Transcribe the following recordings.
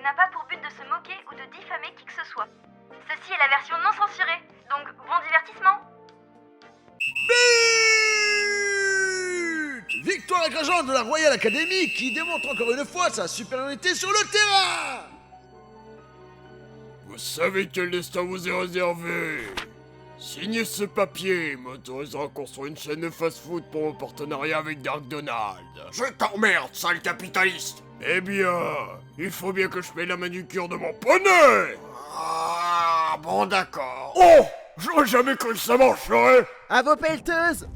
n'a pas pour but de se moquer ou de diffamer qui que ce soit. Ceci est la version non censurée, donc bon divertissement. But! Victoire écrasante de la Royal Academy qui démontre encore une fois sa supériorité sur le terrain. Vous savez quel destin vous est réservé. Signez ce papier, m'autorisera à construire une chaîne de fast-food pour mon partenariat avec McDonald's. Je t'emmerde, sale capitaliste. Eh bien, il faut bien que je paye la manucure de mon poney. Ah, bon d'accord. Oh, j'aurais jamais cru que ça marcherait. À vos pelleteuses!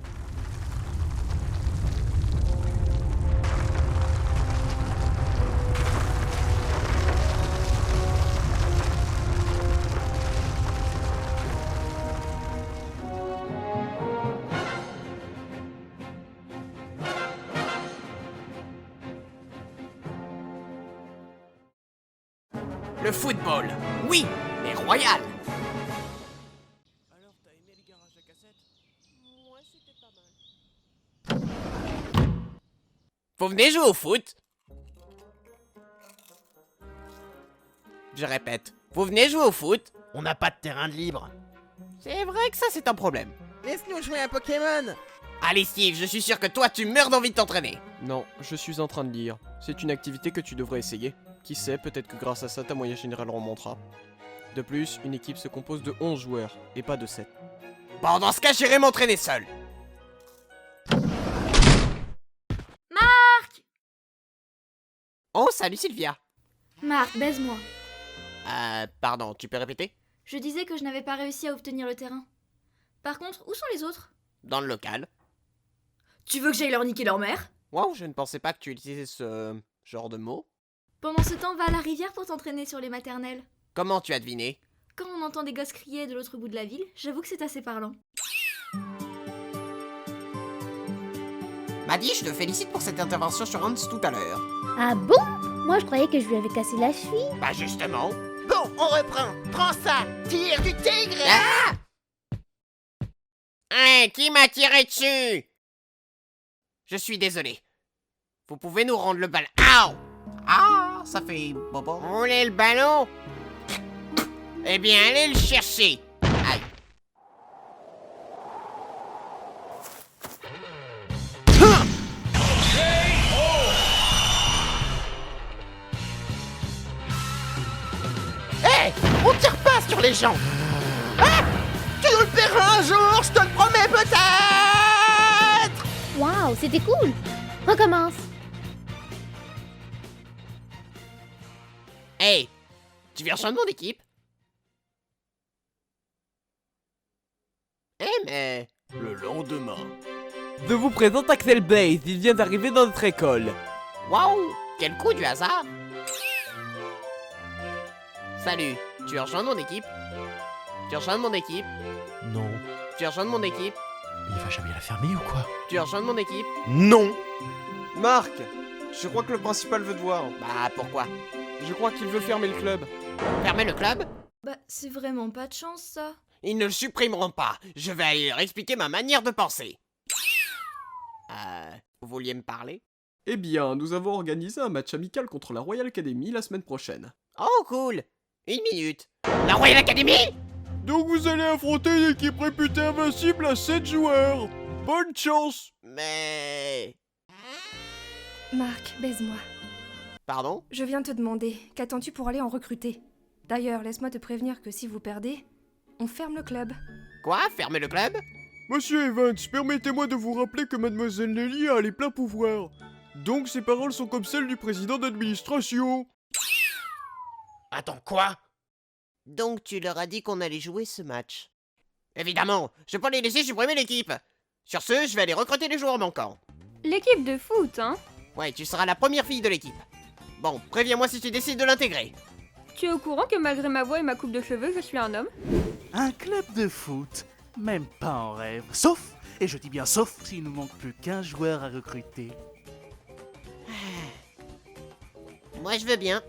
Le football, oui, mais royal. Alors, t'as aimé les garages à cassette? Ouais, c'était pas mal. Vous venez jouer au foot? Je répète, vous venez jouer au foot? On n'a pas de terrain de libre. C'est vrai que ça c'est un problème. Laisse-nous jouer à Pokémon. Allez Steve, je suis sûr que toi tu meurs d'envie de t'entraîner. Non, je suis en train de lire. C'est une activité que tu devrais essayer. Qui sait, peut-être que grâce à ça ta moyenne générale remontera. De plus, une équipe se compose de 11 joueurs, et pas de 7. Bon, dans ce cas, j'irai m'entraîner seul. Marc! Oh, salut Sylvia. Marc, baise-moi. Pardon, tu peux répéter? Je disais que je n'avais pas réussi à obtenir le terrain. Par contre, où sont les autres? Dans le local. Tu veux que j'aille leur niquer leur mère? Wow, je ne pensais pas que tu utilisais ce genre de mot. Pendant ce temps, va à la rivière pour t'entraîner sur les maternelles. Comment tu as deviné? Quand on entend des gosses crier de l'autre bout de la ville, j'avoue que c'est assez parlant. Maddy, je te félicite pour cette intervention sur Hans tout à l'heure. Ah bon? Moi je croyais que je lui avais cassé la cheville. Bah justement. Bon, on reprend. Prends ça. Tire du tigre. Ah! Hein, qui m'a tiré dessus? Je suis désolé. Vous pouvez nous rendre le ballon. Aouh! Ah, ça fait bobo. Vous voulez le ballon? Eh bien, allez le chercher. Aïe. Hé, on tire pas sur les gens. Ah, tu nous le paieras un jour, je te le promets peut-être. Waouh, c'était cool. Recommence. Hey, tu viens rejoindre mon équipe? Eh mais... Le lendemain. Je vous présente Axel Blaze, il vient d'arriver dans notre école. Waouh, quel coup du hasard. Salut, tu veux rejoindre mon équipe? Tu veux rejoindre mon équipe? Non. Tu veux rejoindre mon équipe? Il va jamais la fermer ou quoi? Tu veux rejoindre mon équipe? Non. Marc, je crois que le principal veut te voir. Bah pourquoi? Je crois qu'il veut fermer le club. Fermer le club? Bah, c'est vraiment pas de chance, ça. Ils ne le supprimeront pas. Je vais aller leur expliquer ma manière de penser. Vous vouliez me parler? Eh bien, nous avons organisé un match amical contre la Royal Academy la semaine prochaine. Oh cool. Une minute. La Royal Academy? Donc vous allez affronter une équipe réputée invincible à 7 joueurs. Bonne chance. Mais... Marc, baise-moi. Pardon? Je viens te demander, qu'attends-tu pour aller en recruter? D'ailleurs, laisse-moi te prévenir que si vous perdez, on ferme le club. Quoi? Fermer le club? Monsieur Evans, permettez-moi de vous rappeler que Mademoiselle Nelly a les pleins pouvoirs. Donc ses paroles sont comme celles du président d'administration. Attends, quoi? Donc tu leur as dit qu'on allait jouer ce match? Évidemment, je peux pas les laisser supprimer l'équipe. Sur ce, je vais aller recruter les joueurs manquants. L'équipe de foot, hein? Ouais, tu seras la première fille de l'équipe. Bon, préviens-moi si tu décides de l'intégrer. Tu es au courant que malgré ma voix et ma coupe de cheveux, je suis un homme? Un club de foot? Même pas en rêve. Sauf, et je dis bien sauf, s'il nous manque plus qu'un joueur à recruter. Moi je veux bien.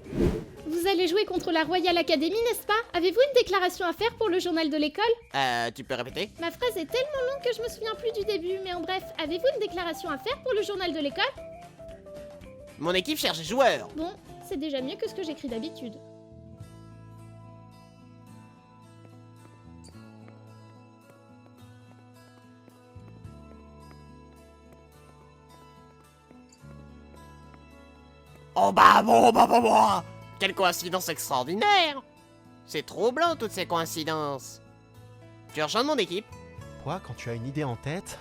Vous allez jouer contre la Royal Academy, n'est-ce pas? Avez-vous une déclaration à faire pour le journal de l'école? Tu peux répéter? Ma phrase est tellement longue que je me souviens plus du début, mais en bref, avez-vous une déclaration à faire pour le journal de l'école? Mon équipe cherche des joueurs. Bon, c'est déjà mieux que ce que j'écris d'habitude. Oh bah bon. Quelle coïncidence extraordinaire. C'est troublant toutes ces coïncidences. Tu rejoins mon équipe? Quoi, quand tu as une idée en tête?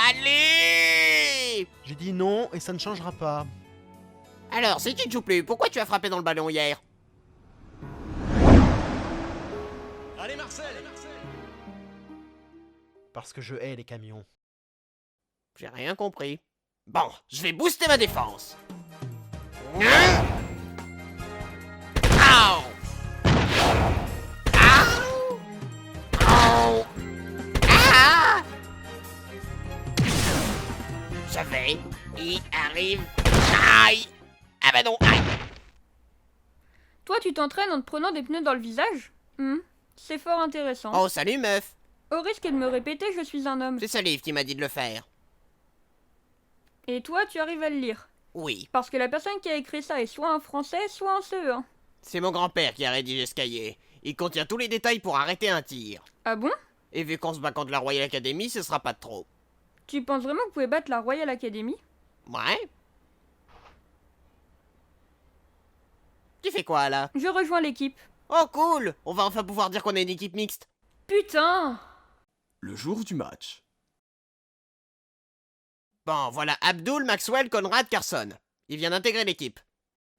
Allez! J'ai dit non et ça ne changera pas. Alors, si tu ne joues plus, pourquoi tu as frappé dans le ballon hier? Allez Marcel! Parce que je hais les camions. J'ai rien compris. Bon, je vais booster ma défense. Ow! Ow! Ow! Ah! Je vais y arrive. Aïe! Ah bah non, aïe! Toi, tu t'entraînes en te prenant des pneus dans le visage? C'est fort intéressant. Oh, salut meuf! Au risque de me répéter, je suis un homme. C'est Salive qui m'a dit de le faire. Et toi, tu arrives à le lire? Oui. Parce que la personne qui a écrit ça est soit un français, soit un CE1. C'est mon grand-père qui a rédigé ce cahier. Il contient tous les détails pour arrêter un tir. Ah bon? Et vu qu'on se bat contre la Royal Academy, ce sera pas de trop. Tu penses vraiment que vous pouvez battre la Royal Academy? Ouais. Tu fais quoi là? Je rejoins l'équipe. Oh cool! On va enfin pouvoir dire qu'on est une équipe mixte. Putain! Le jour du match. Bon, voilà Abdul, Maxwell, Conrad, Carson. Il vient d'intégrer l'équipe.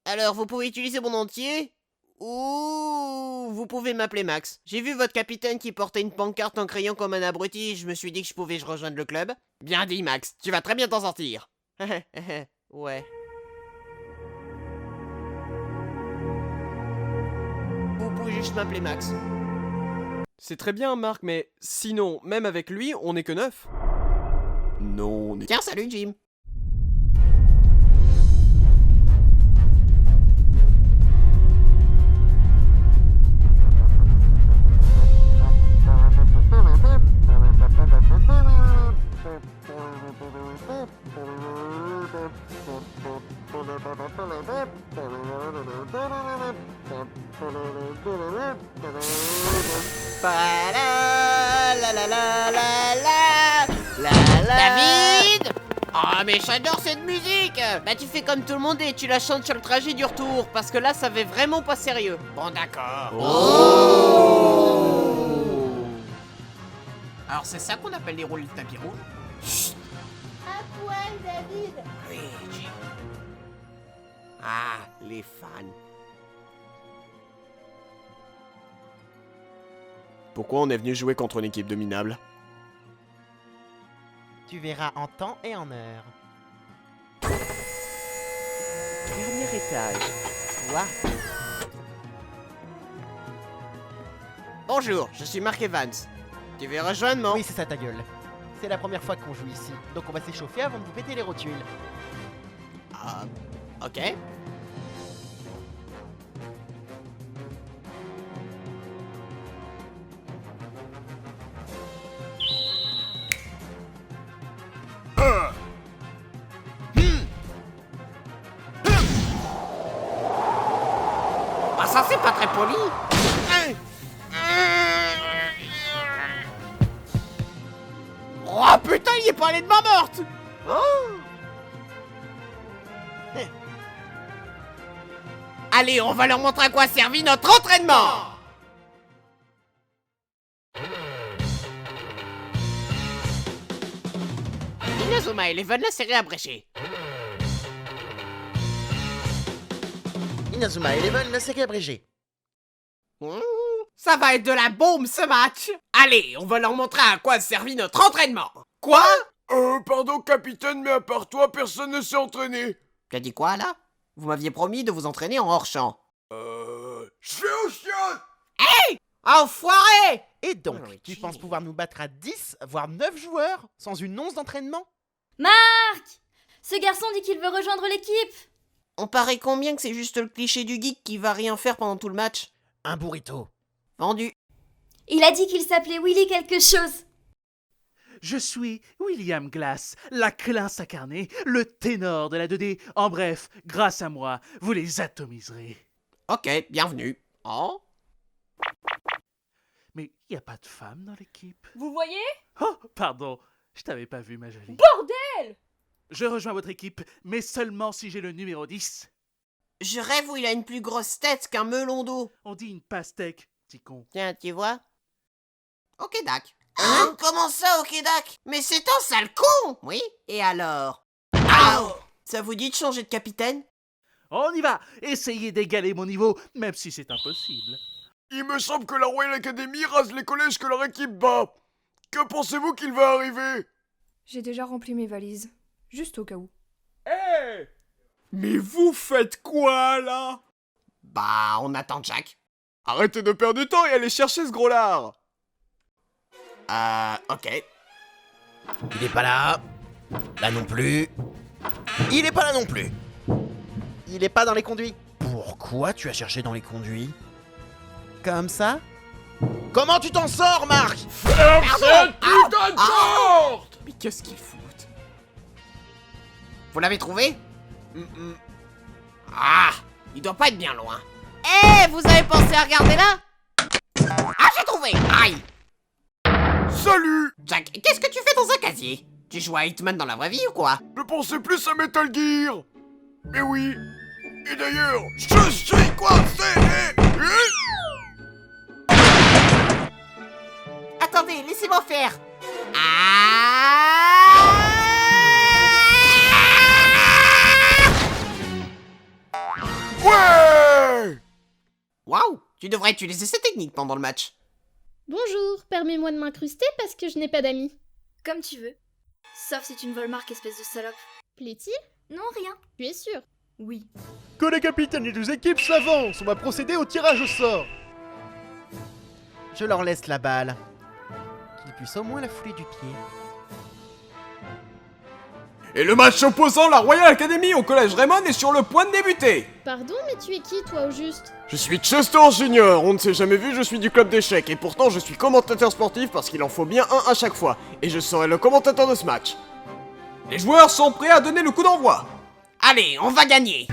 Alors, vous pouvez utiliser mon entier? Ou vous pouvez m'appeler Max. J'ai vu votre capitaine qui portait une pancarte en criant comme un abruti, je me suis dit que je pouvais rejoindre le club. Bien dit Max, tu vas très bien t'en sortir. Ouais. Vous pouvez juste m'appeler Max. C'est très bien, Marc, mais sinon, même avec lui, on n'est que 9. Non, on est... Tiens, salut Jim. David! Oh mais j'adore cette musique! Bah tu fais comme tout le monde et tu la chantes sur le trajet du retour, parce que là ça fait vraiment pas sérieux. Bon d'accord. Oh! Alors c'est ça qu'on appelle les rôles de tapis rouge? Chut! À poil, David! Oui, Jim. Ah, les fans. Pourquoi on est venu jouer contre une équipe de minables? Tu verras en temps et en heure. Dernier étage. Quoi? Bonjour, je suis Mark Evans. Tu veux rejoindre mon... Oui, c'est ça ta gueule. C'est la première fois qu'on joue ici, donc on va s'échauffer avant de vous péter les rotules. Ah, ok. Ah ça c'est pas très poli. Oh putain, il est pas allé de ma morte. Allez, on va leur montrer à quoi servit notre entraînement. Inazuma Eleven, la série abrégée. Inazuma Eleven, la série abrégée. Ça va être de la bombe ce match. Allez, on va leur montrer à quoi servit notre entraînement. Quoi? Pardon capitaine, mais à part toi, personne ne s'est entraîné. T'as dit quoi là? Vous m'aviez promis de vous entraîner en hors-champ. Je vais au chiottes. Hey! Enfoiré! Et donc, Oui, tu qui- penses pouvoir nous battre à 10, voire 9 joueurs, sans une once d'entraînement? Marc! Ce garçon dit qu'il veut rejoindre l'équipe. On paraît combien que c'est juste le cliché du geek qui va rien faire pendant tout le match? Un burrito. Vendu. Il a dit qu'il s'appelait Willy quelque chose. Je suis William Glass, la classe incarnée, le ténor de la 2D. En bref, grâce à moi, vous les atomiserez. Ok, bienvenue. Oh? Mais il n'y a pas de femme dans l'équipe. Vous voyez? Oh, pardon, je t'avais pas vu, ma jolie. Bordel! Je rejoins votre équipe, mais seulement si j'ai le numéro 10. Je rêve où il a une plus grosse tête qu'un melon d'eau. On dit une pastèque, petit con. Tiens, tu vois? Ok, Dac. Hein? Comment ça, ok, Dac? Mais c'est un sale con! Oui, et alors? Aouh! Ça vous dit de changer de capitaine? On y va! Essayez d'égaler mon niveau, même si c'est impossible. Il me semble que la Royal Academy rase les collèges que leur équipe bat. Que pensez-vous qu'il va arriver? J'ai déjà rempli mes valises. Juste au cas où. Hé! Mais vous faites quoi, là? Bah, on attend Jack. Arrêtez de perdre du temps et allez chercher ce gros lard. Ok. Il est pas là. Là non plus. Il est pas là non plus. Il est pas dans les conduits. Pourquoi tu as cherché dans les conduits? Comme ça? Comment tu t'en sors, Marc? Ferme cette putain de porte! Mais qu'est-ce qu'ils foutent? Vous l'avez trouvé? Ah, il doit pas être bien loin. Eh, vous avez pensé à regarder là? Ah, j'ai trouvé! Aïe! Salut! Jack, qu'est-ce que tu fais dans un casier? Tu joues à Hitman dans la vraie vie ou quoi? Je pensais plus à Metal Gear. Mais oui. Et d'ailleurs, je suis coincé. Attendez, laissez-moi faire. Ouais! Waouh, tu devrais utiliser ces techniques pendant le match. Bonjour, permets-moi de m'incruster parce que je n'ai pas d'amis. Comme tu veux. Sauf si tu ne voles Marc, espèce de salope. Plaît-il? Non, rien. Tu es sûr? Oui. Que les capitaines des deux équipes s'avancent, on va procéder au tirage au sort. Je leur laisse la balle. Qu'ils puissent au moins la fouler du pied. Et le match opposant la Royal Academy au collège Raymond est sur le point de débuter. Pardon, mais tu es qui, toi, au juste? Je suis Chester Junior, on ne s'est jamais vu, je suis du club d'échecs. Et pourtant, je suis commentateur sportif parce qu'il en faut bien un à chaque fois. Et je serai le commentateur de ce match. Les joueurs sont prêts à donner le coup d'envoi. Allez, on va gagner.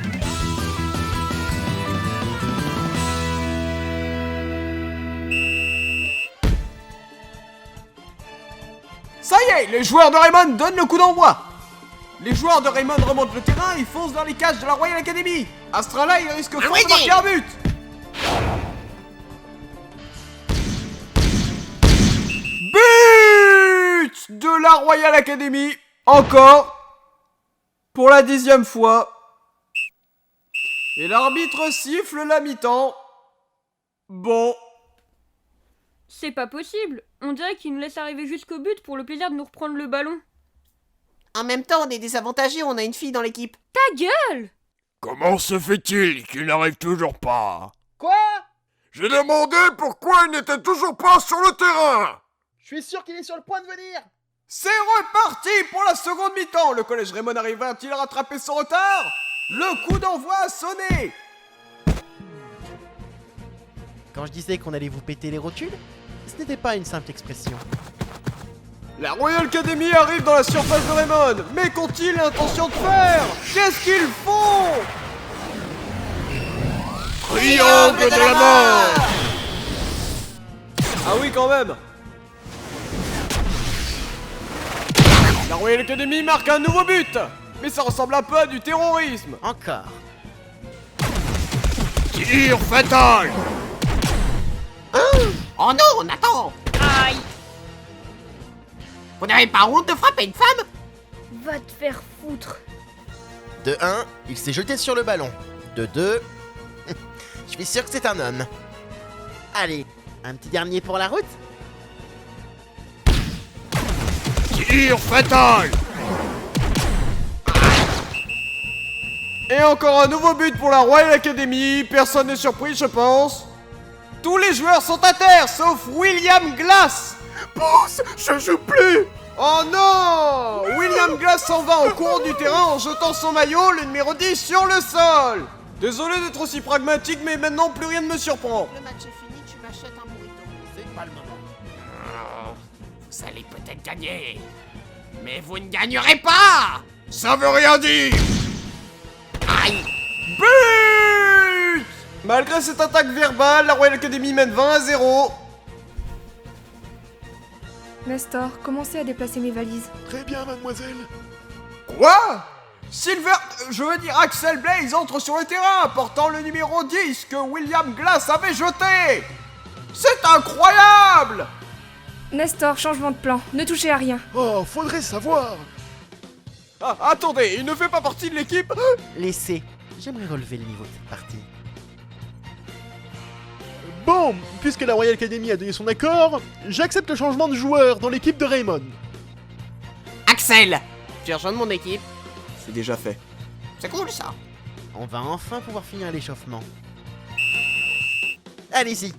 Ça y est, les joueurs de Raymond donnent le coup d'envoi. Les joueurs de Raymond remontent le terrain et foncent vers les cages de la Royal Academy. Astrala, il risque fort de marquer un but. But de la Royal Academy. Encore. Pour la 10e fois. Et l'arbitre siffle la mi-temps. Bon. C'est pas possible. On dirait qu'il nous laisse arriver jusqu'au but pour le plaisir de nous reprendre le ballon. En même temps, on est désavantagés, on a une fille dans l'équipe. Ta gueule! Comment se fait-il qu'il n'arrive toujours pas? Quoi? J'ai demandé pourquoi il n'était toujours pas sur le terrain. Je suis sûr qu'il est sur le point de venir. C'est reparti pour la seconde mi-temps. Le collège Raymond arrivera-t-il à rattraper son retard? Le coup d'envoi a sonné. Quand je disais qu'on allait vous péter les rotules, ce n'était pas une simple expression. La Royal Academy arrive dans la surface de Raymond. Mais qu'ont-ils l'intention de faire? Qu'est-ce qu'ils font? Triangle de la mort. Ah oui, quand même. La Royal Academy marque un nouveau but. Mais ça ressemble un peu à du terrorisme. Encore. Tir fatal. Oh non, Nathan! Aïe! Vous n'avez pas honte de frapper une femme? Va te faire foutre. De 1, il s'est jeté sur le ballon. De 2, je suis sûr que c'est un homme. Allez, un petit dernier pour la route. Tir fatal. Et encore un nouveau but pour la Royal Academy. Personne n'est surpris, je pense. Tous les joueurs sont à terre, sauf William Glass. Pousse, je joue plus. Oh non! William Glass s'en va en courant du terrain en jetant son maillot, le numéro 10, sur le sol. Désolé d'être aussi pragmatique, mais maintenant plus rien ne me surprend. Le match est fini, tu m'achètes un burrito. C'est pas le moment. Vous allez peut-être gagner. Mais vous ne gagnerez pas. Ça veut rien dire. Aïe. But! Malgré cette attaque verbale, la Royal Academy mène 20-0. Nestor, commencez à déplacer mes valises. Très bien, mademoiselle. Quoi? je veux dire Axel Blaze entre sur le terrain, portant le numéro 10 que William Glass avait jeté. C'est incroyable! Nestor, changement de plan. Ne touchez à rien. Oh, faudrait savoir. Ah, attendez, il ne fait pas partie de l'équipe? Laissez. J'aimerais relever le niveau de cette partie. Bon, puisque la Royal Academy a donné son accord, j'accepte le changement de joueur dans l'équipe de Raymond. Axel, tu rejoins mon équipe. C'est déjà fait. C'est cool ça. On va enfin pouvoir finir l'échauffement. Allez-y.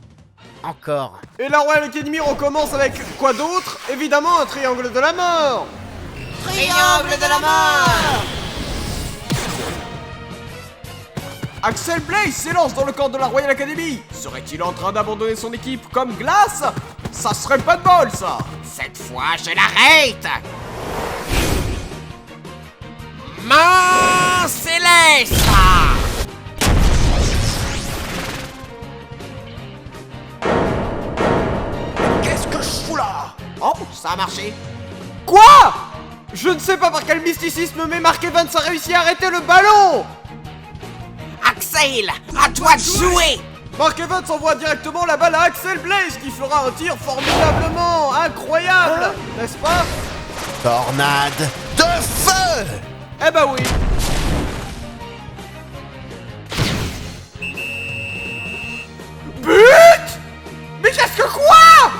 Encore. Et la Royal Academy recommence avec quoi d'autre? Évidemment un triangle de la mort. Triangle de la mort. Axel Blaze s'élance dans le camp de la Royal Academy. Serait-il en train d'abandonner son équipe comme Glass? Ça serait pas de bol, ça. Cette fois, je l'arrête. Main céleste. Qu'est-ce que je fous là? Oh, ça a marché. Quoi? Je ne sais pas par quel mysticisme, mais Mark Evans a réussi à arrêter le ballon. Axel, à toi de jouer. Mark Evans envoie directement la balle à Axel Blaze qui fera un tir formidablement incroyable, n'est-ce pas? Tornade de feu. Eh bah oui. But? Mais qu'est-ce que quoi?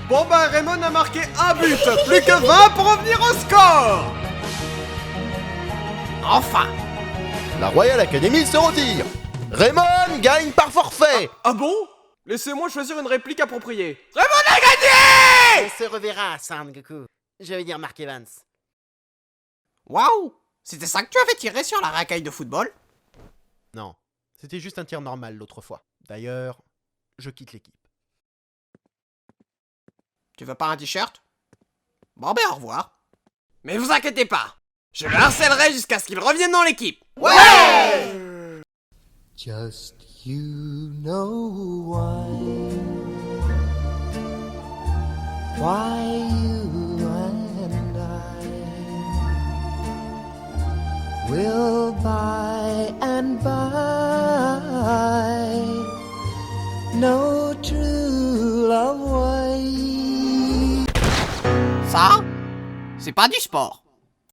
Bon bah Raymond a marqué un but, plus que 20 pour revenir au score. Enfin. La Royal Academy se retire. Raymond gagne par forfait. Ah bon? Laissez-moi choisir une réplique appropriée. Raymond a gagné! On se reverra, Sangoku. Je vais dire Mark Evans. Waouh! C'était ça que tu avais tiré sur la racaille de football? Non, c'était juste un tir normal l'autre fois. D'ailleurs, je quitte l'équipe. Tu veux pas un t-shirt? Bon ben au revoir. Mais vous inquiétez pas, je le harcèlerai jusqu'à ce qu'il revienne dans l'équipe. Ouais! Just you know why you and I will by and by know true love way. Ça, c'est pas du sport.